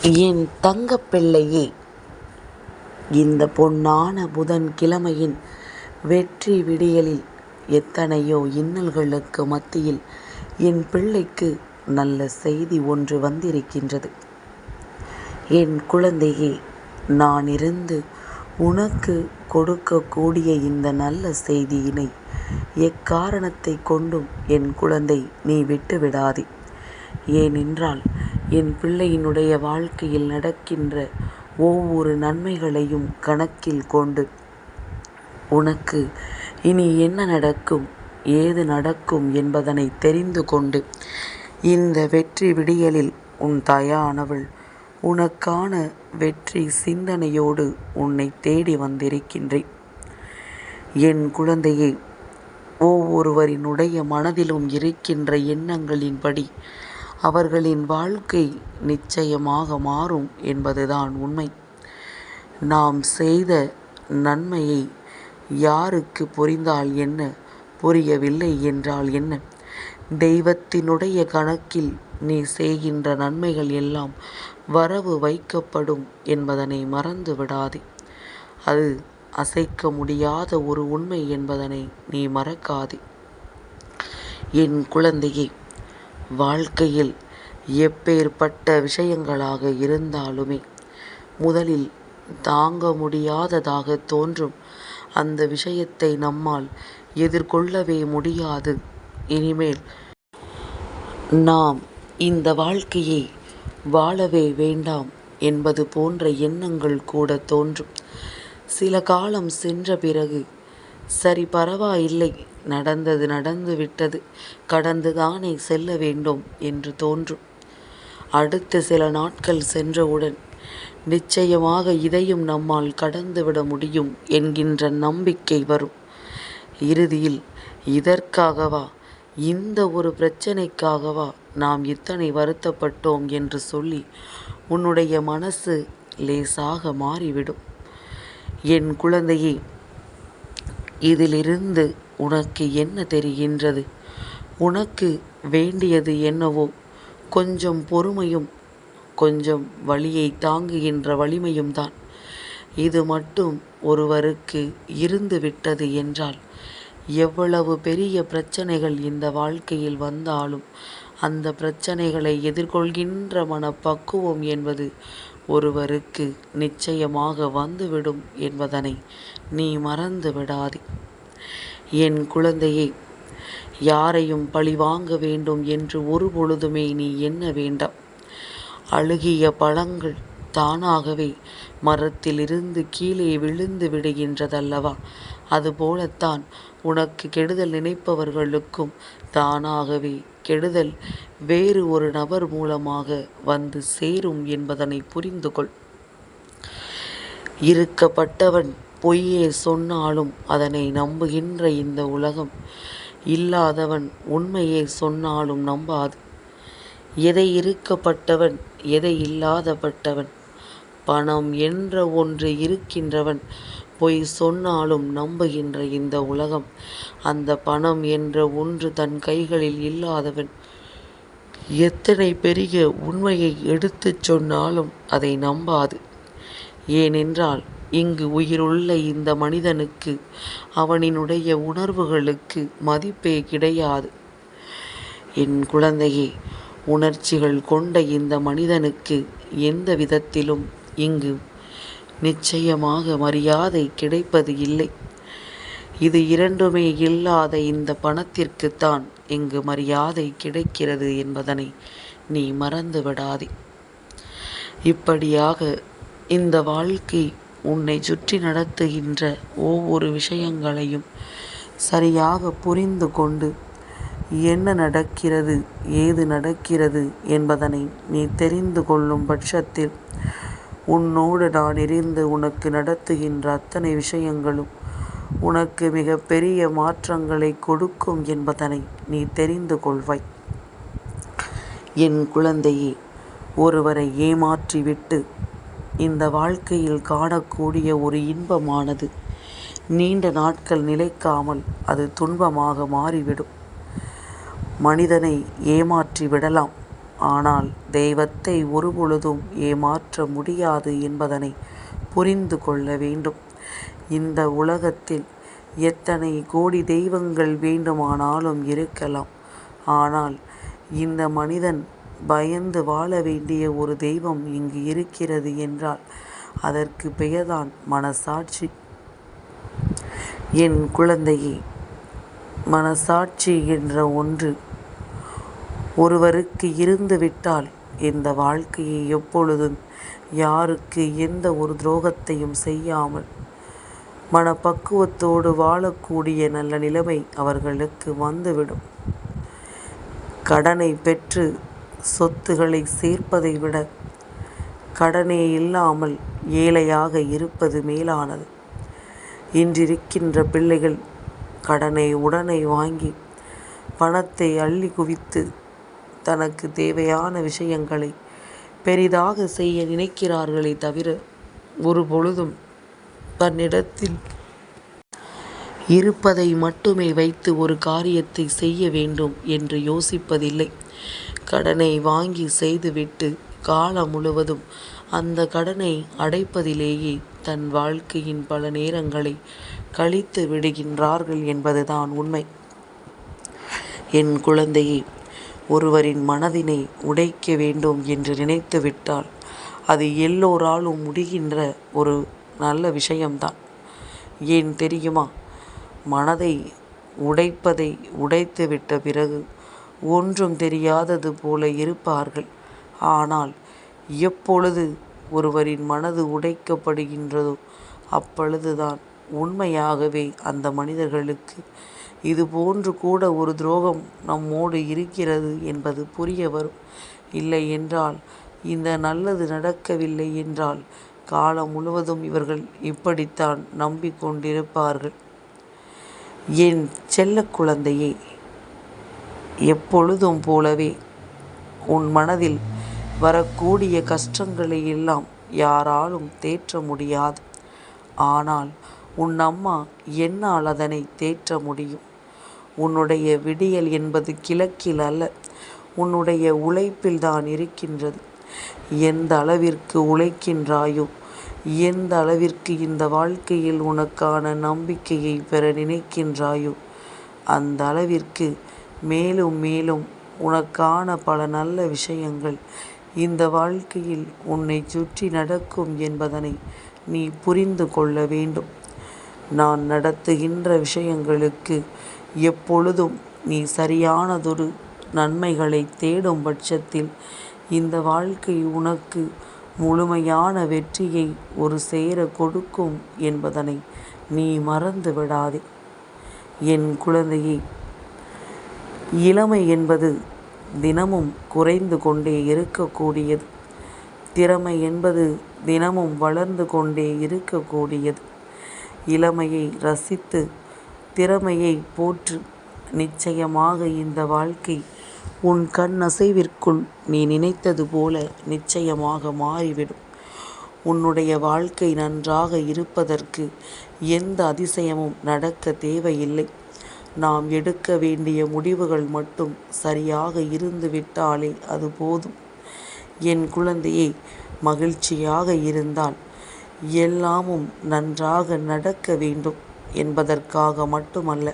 என் தங்கப்பிள்ளையே, இந்த பொன்னான புதன்கிழமையின் வெற்றி விடியலில் எத்தனையோ இன்னல்களுக்கு மத்தியில் என் பிள்ளைக்கு நல்ல செய்தி ஒன்று வந்திருக்கின்றது. என் குழந்தையே, நான் இருந்து உனக்கு கொடுக்கக்கூடிய இந்த நல்ல செய்தியினை எக்காரணத்தை கொண்டும் என் குழந்தை நீ விட்டுவிடாதே. ஏனென்றால் என் பிள்ளையினுடைய வாழ்க்கையில் நடக்கின்ற ஒவ்வொரு நன்மைகளையும் கணக்கில் கொண்டு உனக்கு இனி என்ன நடக்கும், ஏது நடக்கும் என்பதனை தெரிந்து கொண்டு இந்த வெற்றி விடியலில் உன் தாயானவள் உனக்கான வெற்றி சிந்தனையோடு உன்னை தேடி வந்திருக்கின்றேன். என் குழந்தையை, ஒவ்வொருவரினுடைய மனதிலும் இருக்கின்ற எண்ணங்களின்படி அவர்களின் வாழ்க்கை நிச்சயமாக மாறும் என்பதுதான் உண்மை. நாம் செய்த நன்மையை யாருக்கு புரிந்தால் என்ன, புரியவில்லை என்றால் என்ன, தெய்வத்தினுடைய கணக்கில் நீ செய்கின்ற நன்மைகள் எல்லாம் வரவு வைக்கப்படும் என்பதனை மறந்து விடாதே. அது அசைக்க முடியாத ஒரு உண்மை என்பதனை நீ மறக்காதே. என் குழந்தையை, வாழ்க்கையில் எப்பேற்பட்ட விஷயங்களாக இருந்தாலுமே முதலில் தாங்க முடியாததாக தோன்றும் அந்த விஷயத்தை நம்மால் எதிர்கொள்ளவே முடியாது. இனிமேல் நாம் இந்த வாழ்க்கையை வாழவே வேண்டாம் என்பது போன்ற எண்ணங்கள் கூட தோன்றும். சில காலம் சென்ற பிறகு சரி, பரவாயில்லை, நடந்தது நடந்து விட்டது, கடந்துதானே செல்ல வேண்டும் என்று தோன்றும். அடுத்த சில நாட்கள் சென்றவுடன் நிச்சயமாக இதையும் நம்மால் கடந்துவிட முடியும் என்கின்ற நம்பிக்கை வரும். இறுதியில் இதற்காகவா, இந்த ஒரு பிரச்சனைக்காகவா நாம் இத்தனை வருத்தப்பட்டோம் என்று சொல்லி உன்னுடைய மனசு லேசாக மாறிவிடும். என் குழந்தையே, இதிலிருந்து உனக்கு என்ன தெரிகின்றது? உனக்கு வேண்டியது என்னவோ கொஞ்சம் பொறுமையும் கொஞ்சம் வலியை தாங்குகின்ற வலிமையும் தான். இது மட்டும் ஒருவருக்கு இருந்து விட்டது என்றால் எவ்வளவு பெரிய பிரச்சனைகள் இந்த வாழ்க்கையில் வந்தாலும் அந்த பிரச்சனைகளை எதிர்கொள்கின்ற மனப்பக்குவம் என்பது ஒருவருக்கு நிச்சயமாக வந்துவிடும் என்பதனை நீ மறந்து விடாதே. என் குழந்தையை, யாரையும் பழிவாங்க வேண்டும் என்று ஒரு பொழுதுமே நீ எண்ண வேண்டாம். அழுகிய பழங்கள் தானாகவே மரத்திலிருந்து கீழே விழுந்து விடுகின்றதல்லவா? அதுபோலத்தான் உனக்கு கெடுதல் நினைப்பவர்களுக்கும் தானாகவே கெடுதல் வேறு ஒரு நபர் மூலமாக வந்து சேரும் என்பதனை புரிந்து கொள். இருக்கப்பட்டவன் பொய்யே சொன்னாலும் அதனை நம்புகின்ற இந்த உலகம், இல்லாதவன் உண்மையை சொன்னாலும் நம்பாது. எதை இருக்கப்பட்டவன், எதை இல்லாதப்பட்டவன், பணம் என்ற ஒன்று இருக்கின்றவன் பொய் சொன்னாலும் நம்புகின்ற இந்த உலகம், அந்த பணம் என்ற ஒன்று தன் கைகளில் இல்லாதவன் எத்தனை பெரிய உண்மையை எடுத்துச் சொன்னாலும் அதை நம்பாது. ஏனென்றால் இங்கு உயிருள்ள இந்த மனிதனுக்கு அவனினுடைய உணர்வுகளுக்கு மதிப்பே கிடையாது. என் குழந்தையே, உணர்ச்சிகள் கொண்ட இந்த மனிதனுக்கு எந்த விதத்திலும் இங்கு நிச்சயமாக மரியாதை கிடைப்பது இல்லை. இது இரண்டுமே இல்லாத இந்த பணத்திற்குத்தான் இங்கு மரியாதை கிடைக்கிறது என்பதனை நீ மறந்து விடாதே. இப்படியாக இந்த வாழ்க்கை உன்னை சுற்றி நடத்துகின்ற ஒவ்வொரு விஷயங்களையும் சரியாக புரிந்து கொண்டு என்ன நடக்கிறது, ஏது நடக்கிறது என்பதனை நீ தெரிந்து கொள்ளும் பட்சத்தில் உன்னோடு நான் இருந்து உனக்கு நடத்துகின்ற அத்தனை விஷயங்களும் உனக்கு மிக பெரிய மாற்றங்களை கொடுக்கும் என்பதனை நீ தெரிந்து கொள்வாய். என் குழந்தையே, ஒருவரை ஏமாற்றிவிட்டு இந்த வாழ்க்கையில் காணக்கூடிய ஒரு இன்பமானது நீண்ட நாட்கள் நிலைக்காமல் அது துன்பமாக மாறிவிடும். மனிதனை ஏமாற்றி விடலாம், ஆனால் தெய்வத்தை ஒருபொழுதும் ஏமாற்ற முடியாது என்பதனை புரிந்து கொள்ள வேண்டும். இந்த உலகத்தில் எத்தனை கோடி தெய்வங்கள் வேண்டுமானாலும் இருக்கலாம். ஆனால் இந்த மனிதன் பயந்து வாழ வேண்டிய ஒரு தெய்வம் இங்கு இருக்கிறது என்றால் அதற்கு பெயர்தான் மனசாட்சி. என் குழந்தையே, மனசாட்சி என்ற ஒன்று ஒருவருக்கு இருந்துவிட்டால் இந்த வாழ்க்கையை எப்பொழுதும் யாருக்கு எந்த ஒரு துரோகத்தையும் செய்யாமல் மனப்பக்குவத்தோடு வாழக்கூடிய நல்ல நிலைமை அவர்களுக்கு வந்துவிடும். கடனை பெற்று சொத்துக்களை சேர்ப்பதை விட கடனே இல்லாமல் ஏழையாக இருப்பது மேலானது. இன்றிருக்கின்ற பிள்ளைகள் கடனை உடனே வாங்கி பணத்தை அள்ளி குவித்து தனக்கு தேவையான விஷயங்களை பெரிதாக செய்ய நினைக்கிறார்களே தவிர ஒரு பொழுதும் தன்னிடத்தில் இருப்பதை மட்டுமே வைத்து ஒரு காரியத்தை செய்ய வேண்டும் என்று யோசிப்பதில்லை. கடனை வாங்கி செய்துவிட்டு காலம் முழுவதும் அந்த கடனை அடைப்பதிலேயே தன் வாழ்க்கையின் பல நேரங்களை கழித்து விடுகின்றார்கள் என்பதுதான் உண்மை. என் குழந்தையே, ஒருவரின் மனதினை உடைக்க வேண்டும் என்று நினைத்துவிட்டால் அது எல்லோராலும் முடிகின்ற ஒரு நல்ல விஷயம்தான். ஏன் தெரியுமா? மனதை உடைப்பதை உடைத்துவிட்ட பிறகு ஒன்றும் தெரியாதது போல இருப்பார்கள். ஆனால் எப்பொழுது ஒருவரின் மனது உடைக்கப்படுகின்றதோ அப்பொழுதுதான் உண்மையாகவே அந்த மனிதர்களுக்கு இது போன்று கூட ஒரு துரோகம் நம்மோடு இருக்கிறது என்பது புரிய வரும். இல்லை என்றால், இந்த நல்லது நடக்கவில்லை என்றால் காலம் முழுவதும் இவர்கள் இப்படித்தான் நம்பிக்கொண்டிருப்பார்கள். என் செல்ல குழந்தையே, எப்பொழுதும் போலவே உன் மனதில் வரக்கூடிய கஷ்டங்களை எல்லாம் யாராலும் தேற்ற முடியாது. ஆனால் உன் அம்மா என்னால் அதனை தேற்ற முடியும். உன்னுடைய விடியல் என்பது கிழக்கில் அல்ல, உன்னுடைய உழைப்பில் தான் இருக்கின்றது. எந்த அளவிற்கு உழைக்கின்றாயோ, எந்த அளவிற்கு இந்த வாழ்க்கையில் உனக்கான நம்பிக்கையை பெற நினைக்கின்றாயோ, அந்த அளவிற்கு மேலும் மேலும் உனக்கான பல நல்ல விஷயங்கள் இந்த வாழ்க்கையில் உன்னை சுற்றி நடக்கும் என்பதனை நீ புரிந்து கொள்ள வேண்டும். நான் நடத்துகின்ற விஷயங்களுக்கு எப்பொழுதும் நீ சரியானதொரு நன்மைகளை தேடும் பட்சத்தில் இந்த வாழ்க்கை உனக்கு முழுமையான வெற்றியை ஒரு சேர கொடுக்கும் என்பதனை நீ மறந்து விடாதே. என் குழந்தையே, இளமை என்பது தினமும் குறைந்து கொண்டே இருக்கக்கூடியது. திறமை என்பது தினமும் வளர்ந்து கொண்டே இருக்கக்கூடியது. இளமையை ரசித்து திறமையை போற்று. நிச்சயமாக இந்த வாழ்க்கை உன் கண் அசைவிற்குள் நீ நினைத்தது போல நிச்சயமாக மாறிவிடும். உன்னுடைய வாழ்க்கை நன்றாக இருப்பதற்கு எந்த அதிசயமும் நடக்க தேவையில்லை. நாம் எடுக்க வேண்டிய முடிவுகள் மட்டும் சரியாக இருந்து விட்டாலே அது போதும். என் குழந்தையே, மகிழ்ச்சியாக இருந்தால் எல்லாமும் நன்றாக நடக்க வேண்டும் என்பதற்காக மட்டுமல்ல,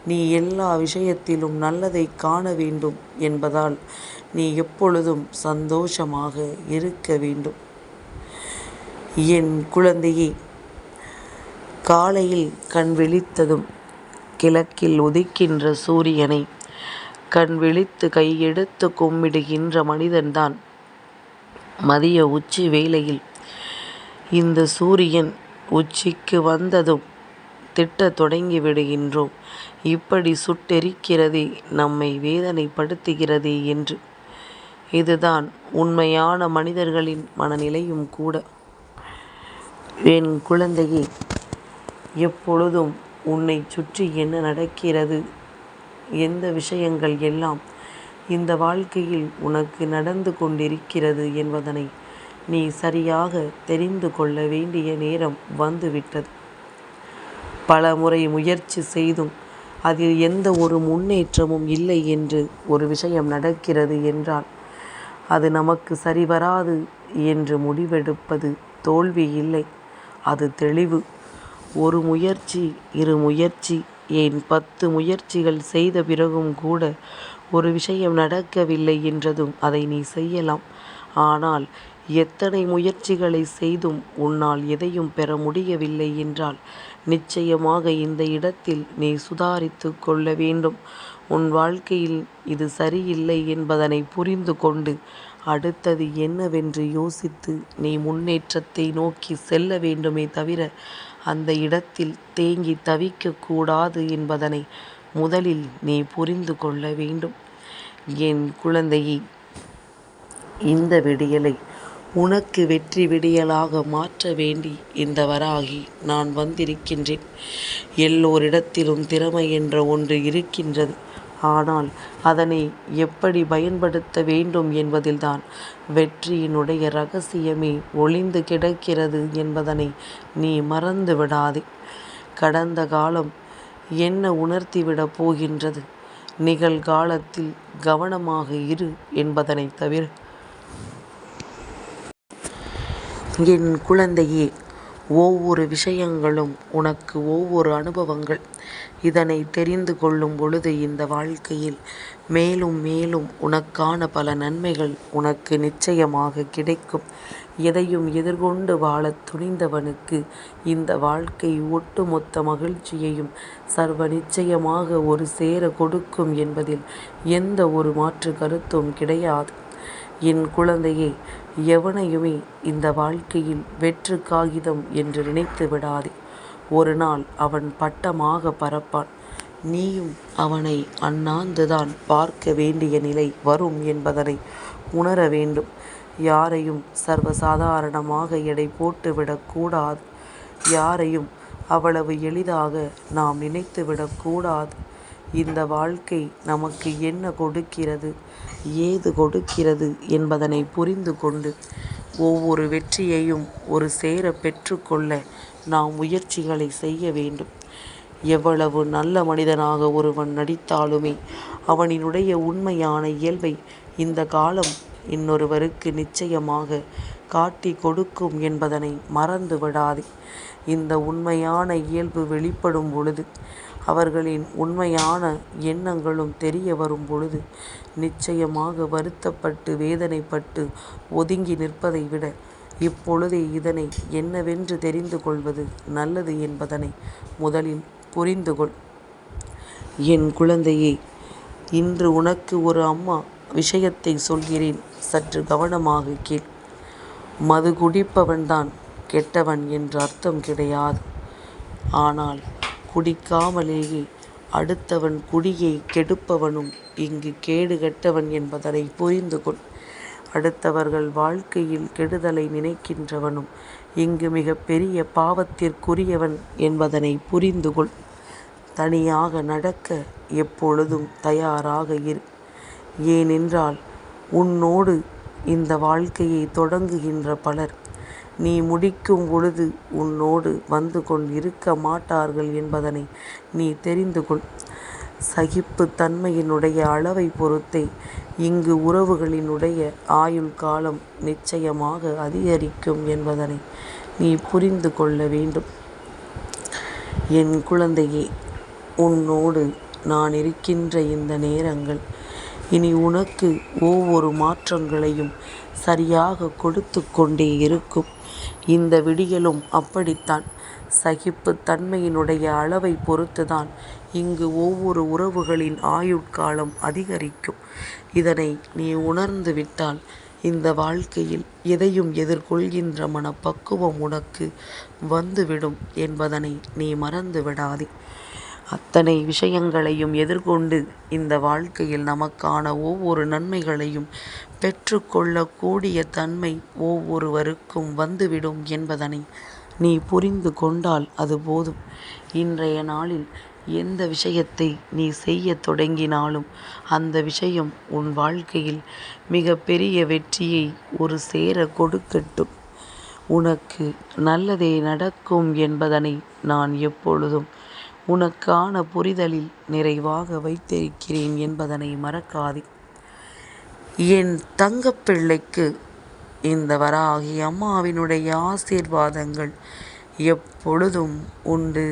நீ எல்லா விஷயத்திலும் நல்லதை காண வேண்டும் என்பதால் நீ எப்பொழுதும் சந்தோஷமாக இருக்க வேண்டும். என் குழந்தையே, காலையில் கண் விழித்ததும் கிழக்கில் உதிக்கின்ற சூரியனை கண் விழித்து கையெடுத்து கும்பிடுகின்ற மனிதன்தான் மதிய உச்சி வேளையில் இந்த சூரியன் உச்சிக்கு வந்ததும் திட்டத் தொடங்கி விடுகின்றோம். இப்படி சுட்டெரிக்கிறதே, நம்மை வேதனைப்படுத்துகிறதே என்று. இதுதான் உண்மையான மனிதர்களின் மனநிலையும் கூட. என் குழந்தையே, எப்பொழுதும் உன்னை சுற்றி என்ன நடக்கிறது, எந்த விஷயங்கள் எல்லாம் இந்த வாழ்க்கையில் உனக்கு நடந்து கொண்டிருக்கிறது என்பதனை நீ சரியாக தெரிந்து கொள்ள வேண்டிய நேரம் வந்துவிட்டது. பல முறை முயற்சி செய்தும் அதில் எந்த ஒரு முன்னேற்றமும் இல்லை என்று ஒரு விஷயம் நடக்கிறது என்றால் அது நமக்கு சரிவராது என்று முடிவெடுப்பது தோல்வி இல்லை, அது தெளிவு. ஒரு முயற்சி, இரு முயற்சி, ஏன் 10 முயற்சிகள் செய்த பிறகும் கூட ஒரு விஷயம் நடக்கவில்லை என்றதும் அதை நீ செய்யலாம். ஆனால் எத்தனை முயற்சிகளை செய்தும் உன்னால் எதையும் பெற முடியவில்லை என்றால் நிச்சயமாக இந்த இடத்தில் நீ சுதாரித்து கொள்ள வேண்டும். உன் வாழ்க்கையில் இது சரியில்லை என்பதனை புரிந்து கொண்டு அடுத்தது என்னவென்று யோசித்து நீ முன்னேற்றத்தை நோக்கி செல்ல வேண்டுமே தவிர அந்த இடத்தில் தேங்கி தவிக்கக்கூடாது என்பதனை முதலில் நீ புரிந்து கொள்ள வேண்டும். என் குழந்தையே, இந்த விடியலை உனக்கு வெற்றி விடியலாக மாற்ற வேண்டி இந்த வராகி நான் வந்திருக்கின்றேன். எல்லோரிடத்திலும் திறமை என்ற ஒன்று இருக்கின்றது. ஆனால் அதனை எப்படி பயன்படுத்த வேண்டும் என்பதில்தான் வெற்றியினுடைய இரகசியமே ஒளிந்து கிடக்கிறது என்பதனை நீ மறந்து விடாதே. கடந்த காலம் என்ன உணர்த்திவிடப் போகின்றது? நிகழ்காலத்தில் கவனமாக இரு என்பதனை தவிர. என் குழந்தையே, ஒவ்வொரு விஷயங்களும் உனக்கு ஒவ்வொரு அனுபவங்கள். இதனை தெரிந்து கொள்ளும் பொழுது இந்த வாழ்க்கையில் மேலும் மேலும் உனக்கான பல நன்மைகள் உனக்கு நிச்சயமாக கிடைக்கும். எதையும் எதிர்கொண்டு வாழத் துணிந்தவனுக்கு இந்த வாழ்க்கை ஒட்டுமொத்த மகிழ்ச்சியையும் சர்வ நிச்சயமாக ஒரு சேர கொடுக்கும் என்பதில் எந்த ஒரு மாற்று கருத்தும் கிடையாது. என் குழந்தையே, எவனையுமே இந்த வாழ்க்கையில் வெற்று காகிதம் என்று நினைத்து விடாதே. ஒரு நாள் அவன் பட்டமாக பறப்பான். நீயும் அவனை அண்ணாந்துதான் பார்க்க வேண்டிய நிலை வரும் என்பதனை உணர வேண்டும். யாரையும் சர்வசாதாரணமாக எடை போட்டுவிடக்கூடாது. யாரையும் அவ்வளவு எளிதாக நாம் நினைத்துவிடக்கூடாது. இந்த வாழ்க்கை நமக்கு என்ன கொடுக்கிறது, ஏது கொடுக்கிறது என்பதனை புரிந்து கொண்டு ஒவ்வொரு வெற்றியையும் ஒரு சேர பெற்றுக்கொள்ள நாம் முயற்சிகளை செய்ய வேண்டும். எவ்வளவு நல்ல மனிதனாக ஒருவன் நடித்தாலுமே அவனினுடைய உண்மையான இயல்பை இந்த காலம் இன்னொருவருக்கு நிச்சயமாக காட்டி கொடுக்கும் என்பதனை மறந்து விடாதே. இந்த உண்மையான இயல்பு வெளிப்படும் பொழுது, அவர்களின் உண்மையான எண்ணங்களும் தெரிய வரும் பொழுது நிச்சயமாக வருத்தப்பட்டு வேதனைப்பட்டு ஒதுங்கி நிற்பதை விட இப்பொழுதே இதனை என்னவென்று தெரிந்து கொள்வது நல்லது என்பதனை முதலில் புரிந்து கொள். என் குழந்தையே, இன்று உனக்கு ஒரு அம்மா விஷயத்தை சொல்கிறேன், சற்று கவனமாக கேள். மது குடிப்பவன்தான் கெட்டவன் என்று அர்த்தம் கிடையாது. ஆனால் குடிக்காமலேயே அடுத்தவன் குடியை கெடுப்பவனும் இங்கு கேடு கெட்டவன் என்பதனை புரிந்து கொள். அடுத்தவர்கள் வாழ்க்கையில் கெடுதலை நினைக்கின்றவனும் இங்கு மிக பெரிய பாவத்திற்குரியவன் என்பதனை புரிந்து கொள். தனியாக நடக்க எப்பொழுதும் தயாராக இரு. ஏனென்றால் உன்னோடு இந்த வாழ்க்கையை தொடங்குகின்ற பலர் நீ முடிக்கும் பொழுது உன்னோடு வந்து கொண்டிருக்க மாட்டார்கள் என்பதனை நீ தெரிந்து கொள். சகிப்பு தன்மையினுடைய அளவை பொறுத்தே இங்கு உறவுகளினுடைய ஆயுள் காலம் நிச்சயமாக அதிகரிக்கும் என்பதனை நீ புரிந்து கொள்ள வேண்டும். என் குழந்தையே, உன்னோடு நான் இருக்கின்ற இந்த நேரங்கள் இனி உனக்கு ஒவ்வொரு மாற்றங்களையும் சரியாக கொடுத்து கொண்டே இருக்கும். இந்த விடியலும் அப்படித்தான். சகிப்பு தன்மையினுடைய அளவை பொறுத்துதான் இங்கு ஒவ்வொரு உறவுகளின் ஆயுட்காலம் அதிகரிக்கும். இதனை நீ உணர்ந்து விட்டால் இந்த வாழ்க்கையில் எதையும் எதிர்கொள்கின்ற மனப்பக்குவம் உனக்கு வந்துவிடும் என்பதனை நீ மறந்து விடாதே. அத்தனை விஷயங்களையும் எதிர்கொண்டு இந்த வாழ்க்கையில் நமக்கான ஒவ்வொரு நன்மைகளையும் பெற்றுக்கொள்ளக்கூடிய தன்மை ஒவ்வொருவருக்கும் வந்துவிடும் என்பதனை நீ புரிந்து கொண்டால் அது போதும். இன்றைய நாளில் எந்த விஷயத்தை நீ செய்ய தொடங்கினாலும் அந்த விஷயம் உன் வாழ்க்கையில் மிக பெரிய வெற்றியை ஒரு சேர கொடுக்கட்டும். உனக்கு நல்லதே நடக்கும் என்பதனை நான் எப்பொழுதும் உனக்கான புரிதலில் நிறைவாக வைத்திருக்கிறேன் என்பதனை மறக்காதே. என் தங்கப்பிள்ளைக்கு இந்த வராகி அம்மாவினுடைய ஆசீர்வாதங்கள் எப்பொழுதும் உண்டு.